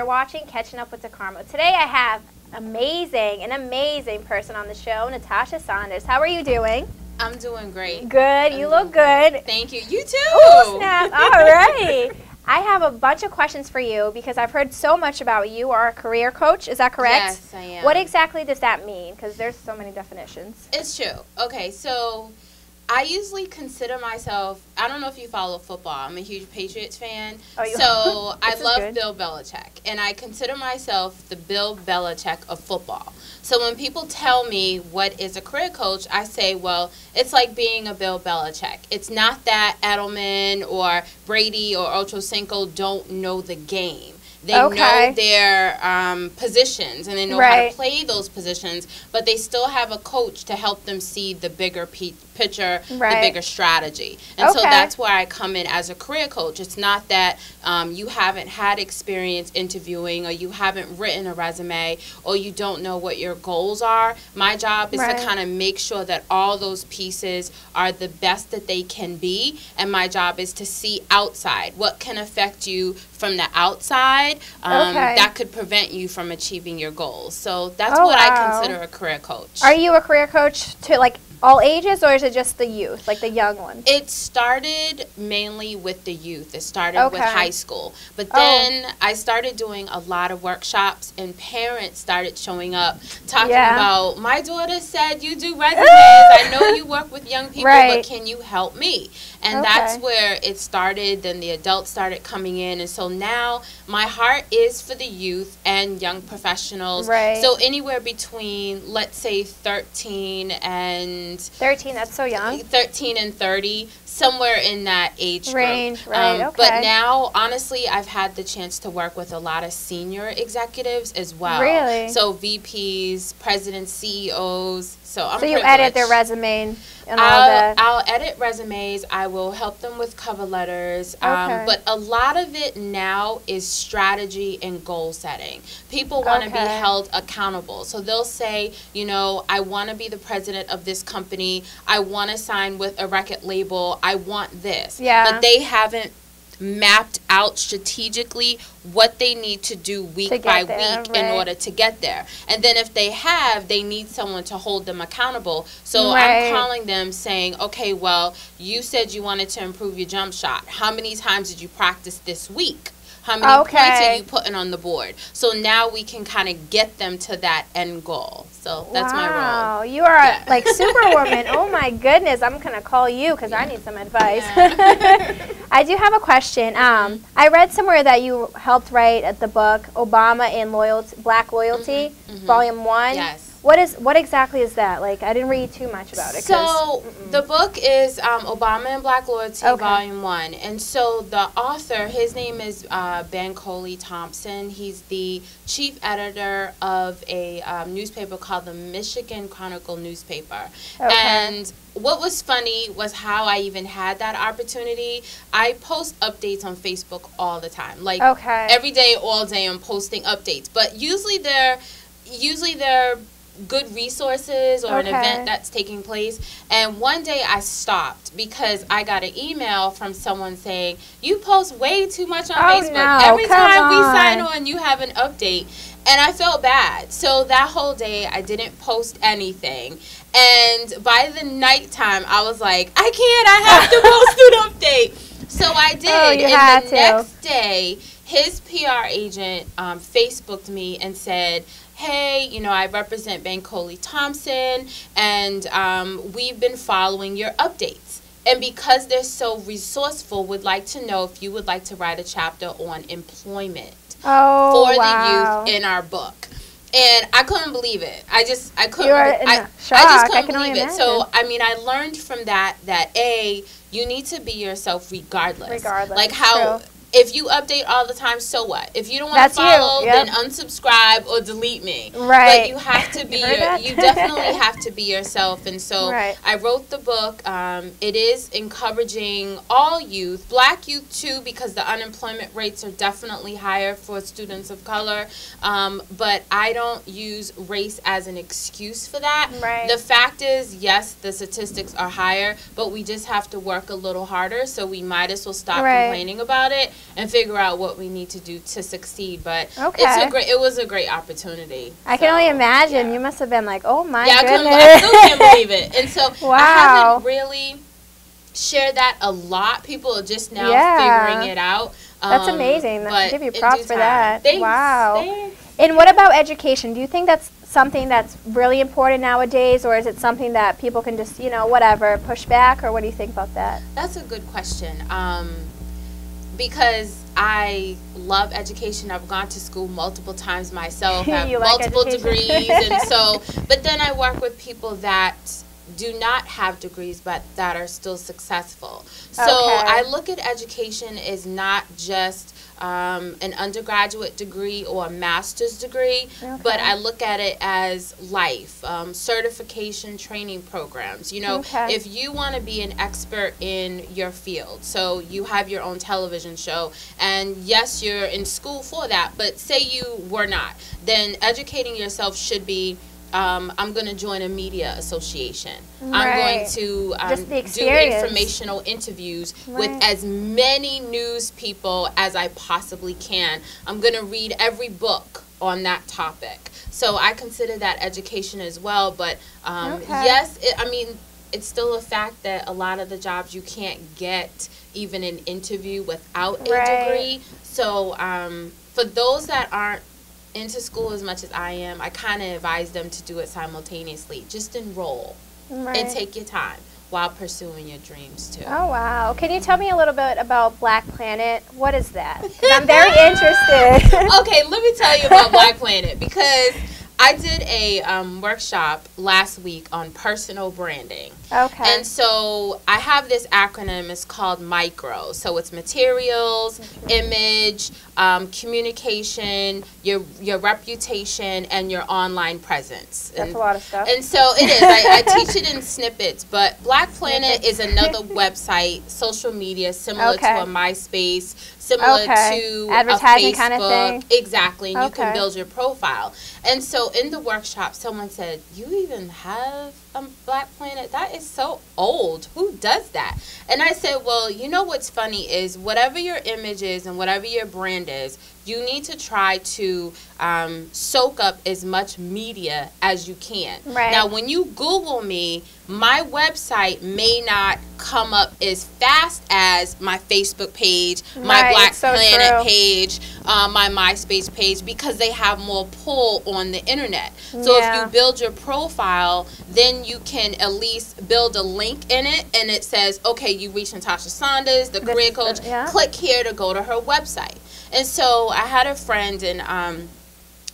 You're watching Catching Up with Docarmo. Today I have an amazing person on the show, Natascha Saunders. How are you doing? I'm doing great. Good. You look good. Thank you. You too. Ooh, snap. All right. I have a bunch of questions for you because I've heard so much about you. You are a career coach. Is that correct? Yes, I am. What exactly does that mean? Because there's so many definitions. It's true. Okay, so I usually consider myself, I don't know if you follow football. I'm a huge Patriots fan. Oh, you so I love good. Bill Belichick. And I consider myself the Bill Belichick of football. So when people tell me what is a career coach, I say, well, it's like being a Bill Belichick. It's not that Edelman or Brady or Ocho Cinco don't know the game. They know their positions, and they know how to play those positions, but they still have a coach to help them see the bigger picture, the bigger strategy. And so that's where I come in as a career coach. It's not that you haven't had experience interviewing, or you haven't written a resume, or you don't know what your goals are. My job is to kind of make sure that all those pieces are the best that they can be, and my job is to see outside what can affect you from the outside that could prevent you from achieving your goals. So that's what I consider a career coach. Are you a career coach to like all ages, or is it just the youth, like the young ones? It started mainly with the youth. It started with high school. But then I started doing a lot of workshops, and parents started showing up talking about, my daughter said you do resumes. I know you work with young people, but can you help me? And that's where it started. Then the adults started coming in. And so now my heart is for the youth and young professionals. So anywhere between, let's say, 13 and 13, that's so young. 13 and 30, somewhere in that age range, group. But now, honestly, I've had the chance to work with a lot of senior executives as well. Really? So VPs, presidents, CEOs. So I'm you edit their resume and all that? I'll edit resumes. I will help them with cover letters. But a lot of it now is strategy and goal setting. People want to be held accountable. So they'll say, you know, I want to be the president of this company. I want to sign with a record label. I want this. But they haven't mapped out strategically what they need to do week by week in order to get there. And then if they have, they need someone to hold them accountable. So I'm calling them saying, okay, well, you said you wanted to improve your jump shot. How many times did you practice this week? How many points are you putting on the board? So now we can kind of get them to that end goal. So that's my role. Wow, you are like superwoman. Oh my goodness, I'm going to call you because I need some advice. I do have a question. I read somewhere that you helped write at the book, Obama and Black Loyalty, Volume 1. Yes. What exactly is that? Like, I didn't read too much about it. So the book is Obama and Black Loyalty, Volume 1. And so the author, his name is Ben Thompson. He's the chief editor of a newspaper called the Michigan Chronicle newspaper. And what was funny was how I even had that opportunity. I post updates on Facebook all the time. Like, every day, all day, I'm posting updates. But usually they're good resources or an event that's taking place. And one day I stopped because I got an email from someone saying, you post way too much on Facebook. Every time we sign on, you have an update. And I felt bad. So that whole day I didn't post anything. And by the nighttime, I was like, I have to post an update. So I did. And the next day, his PR agent Facebooked me and said, hey, you know, I represent Ben Thompson, and we've been following your updates. And because they're so resourceful, would like to know if you would like to write a chapter on employment for the youth in our book. And I couldn't believe it. I just couldn't believe it. So, I mean, I learned from that A, you need to be yourself regardless. Like how... If you update all the time, so what? If you don't want to follow, then unsubscribe or delete me. But you have to be you definitely have to be yourself. And so I wrote the book. It is encouraging all youth, Black youth too, because the unemployment rates are definitely higher for students of color. But I don't use race as an excuse for that. The fact is, yes, the statistics are higher, but we just have to work a little harder. So we might as well stop complaining about it and figure out what we need to do to succeed. But it was a great opportunity. I can only imagine. You must have been like, oh my goodness. I still can't believe it. And so wow. I haven't really shared that a lot. People are just now figuring it out. That's amazing. I give you props for that. Thanks. Wow. Thanks. And what about education? Do you think that's something that's really important nowadays, or is it something that people can just, whatever, push back, or what do you think about that? That's a good question. Because I love education. I've gone to school multiple times myself, have multiple degrees, and so, but then I work with people that do not have degrees but that are still successful. So I look at education as not just an undergraduate degree or a master's degree, but I look at it as life, certification training programs. If you want to be an expert in your field, so you have your own television show, and yes, you're in school for that, but say you were not, then educating yourself should be, I'm going to join a media association. I'm going to do informational interviews with as many news people as I possibly can. I'm going to read every book on that topic. So I consider that education as well. But yes, it's still a fact that a lot of the jobs you can't get even an interview without a degree. So for those that aren't into school as much as I am, I kind of advise them to do it simultaneously. Just enroll and take your time while pursuing your dreams too. Oh wow. Can you tell me a little bit about Black Planet? What is that? 'Cause I'm very interested. Okay, let me tell you about Black Planet, because I did a workshop last week on personal branding. Okay. And so I have this acronym. It's called MICRO. So it's materials, image, communication, your reputation, and your online presence. That's a lot of stuff. And so it is. I teach it in snippets. But Black Planet is another website, social media, similar to a MySpace, similar to advertising a Facebook. Kind of thing. Exactly. And you can build your profile. And so in the workshop, someone said, "You even have a Black Planet? That is so old. Who does that?" And I said, well, what's funny is whatever your image is and whatever your brand is, you need to try to soak up as much media as you can. Now, when you Google me, my website may not come up as fast as my Facebook page, my Black Planet page, my MySpace page, because they have more pull on the internet. So if you build your profile, then you can at least build a link in it, and it says, okay, you reached Natascha Saunders, the career coach. Click here to go to her website. And so I had a friend in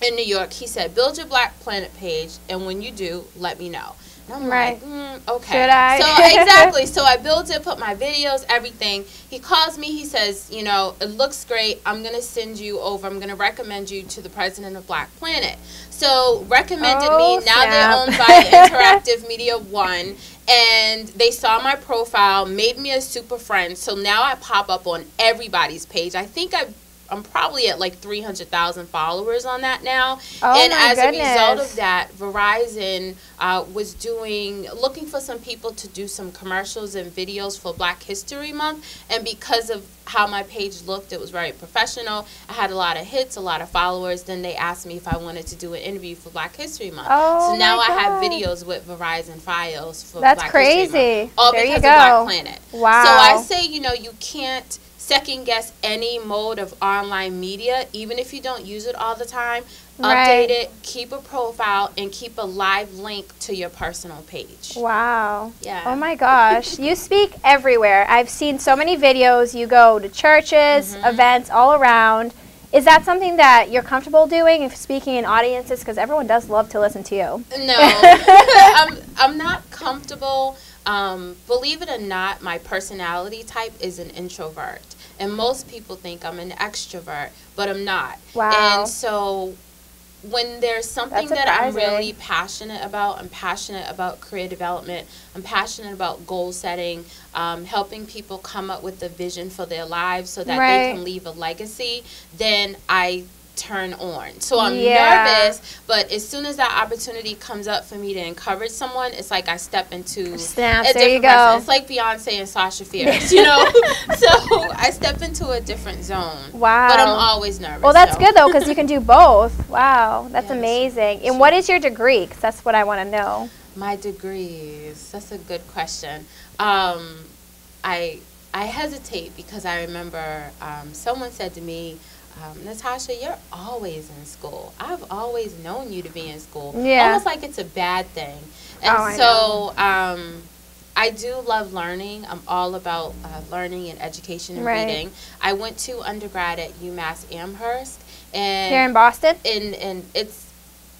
New York. He said, build your Black Planet page, and when you do, let me know. And I'm like, okay. Should I? So exactly. So I built it, put my videos, everything. He calls me. He says, it looks great. I'm going to send you over. I'm going to recommend you to the president of Black Planet. So recommended me. Now they're owned by Interactive Media One. And they saw my profile, made me a super friend. So now I pop up on everybody's page. I think I'm probably at like 300,000 followers on that now. And as a result of that, Verizon was looking for some people to do some commercials and videos for Black History Month. And because of how my page looked, it was very professional. I had a lot of hits, a lot of followers. Then they asked me if I wanted to do an interview for Black History Month. So now I have videos with Verizon Files for Black History Month. All because of Black Planet. Wow. So I say, you can't second guess any mode of online media, even if you don't use it all the time. Update it, keep a profile, and keep a live link to your personal page. Wow. Yeah. Oh my gosh. You speak everywhere. I've seen so many videos. You go to churches, events all around. Is that something that you're comfortable doing, if speaking in audiences? Because everyone does love to listen to you. No. I'm not comfortable. Believe it or not, my personality type is an introvert. And most people think I'm an extrovert, but I'm not. Wow. And so when there's something that I'm really passionate about, I'm passionate about career development, I'm passionate about goal setting, helping people come up with a vision for their lives so that they can leave a legacy, then I turn on. So I'm nervous, but as soon as that opportunity comes up for me to encourage someone, it's like I step into a different person. It's like Beyonce and Sasha Fierce, you know? So I step into a different zone. Wow. But I'm always nervous. Well, that's good, though, because you can do both. Wow, that's amazing. And what is your degree? Because that's what I want to know. My degrees, that's a good question. I hesitate because I remember someone said to me, Natascha, you're always in school. I've always known you to be in school. Yeah. Almost like it's a bad thing. And I do love learning. I'm all about learning and education and reading. I went to undergrad at UMass Amherst. And here in Boston? And it's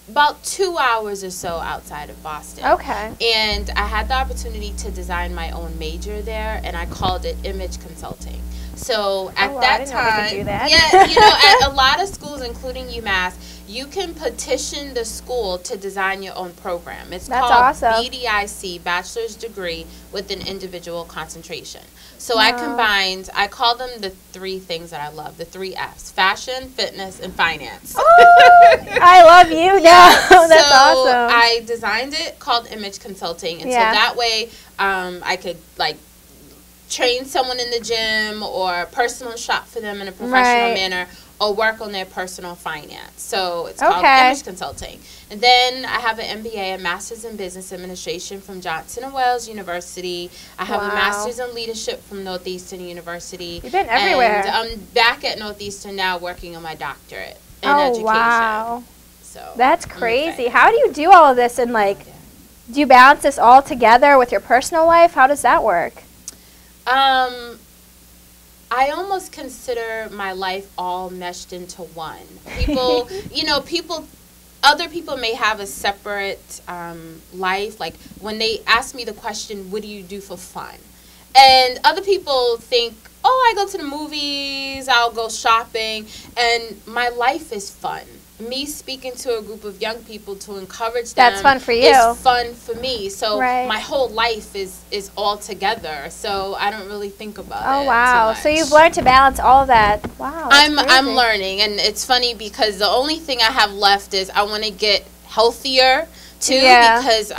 about 2 hours or so outside of Boston. Okay. And I had the opportunity to design my own major there, and I called it image consulting. So at that time, I didn't know we could do that. Yeah, you know, at a lot of schools, including UMass, you can petition the school to design your own program. It's called BDIC, Bachelor's Degree with an Individual Concentration. So I call them the 3 things that I love, the 3 Fs: fashion, fitness, and finance. Oh, I love you now. That's awesome. So I designed it called image consulting. And so that way I could, like, train someone in the gym or personal shop for them in a professional manner, or work on their personal finance. So it's called image consulting. And then I have an MBA, a Master's in Business Administration from Johnson & Wales University. I have a Master's in Leadership from Northeastern University. You've been everywhere. And I'm back at Northeastern now working on my doctorate in education. Wow. So that's crazy. How do you do all of this? And, like, do you balance this all together with your personal life? How does that work? I almost consider my life all meshed into one. People, you know, other people may have a separate life. Like, when they ask me the question, what do you do for fun? And other people think, oh, I go to the movies, I'll go shopping, and my life is fun. Me speaking to a group of young people to encourage them, that's fun for you. Is fun for me. So my whole life is all together. So I don't really think about it. Oh wow! So you've learned to balance all of that. Wow. I'm learning, and it's funny because the only thing I have left is I want to get healthier too, because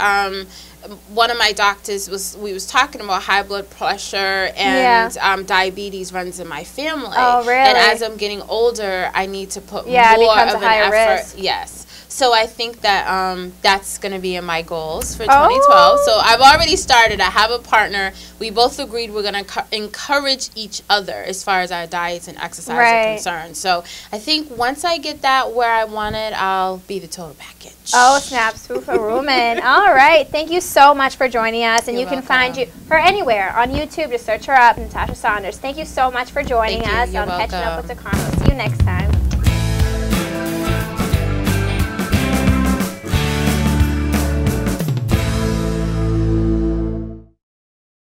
one of my doctors was talking about high blood pressure and diabetes runs in my family. Oh, really? And as I'm getting older, I need to put more of an effort. Risk. Yes. So I think that that's going to be in my goals for 2012. So I've already started. I have a partner. We both agreed we're going to encourage each other as far as our diets and exercise are concerned. So I think once I get that where I want it, I'll be the total package. Oh, snap, Superwoman. All right. Thank you so much for joining us. And you can find her anywhere on YouTube. Just search her up, Natascha Saunders. Thank you so much for joining us on Catching Up with Docarmo. See you next time.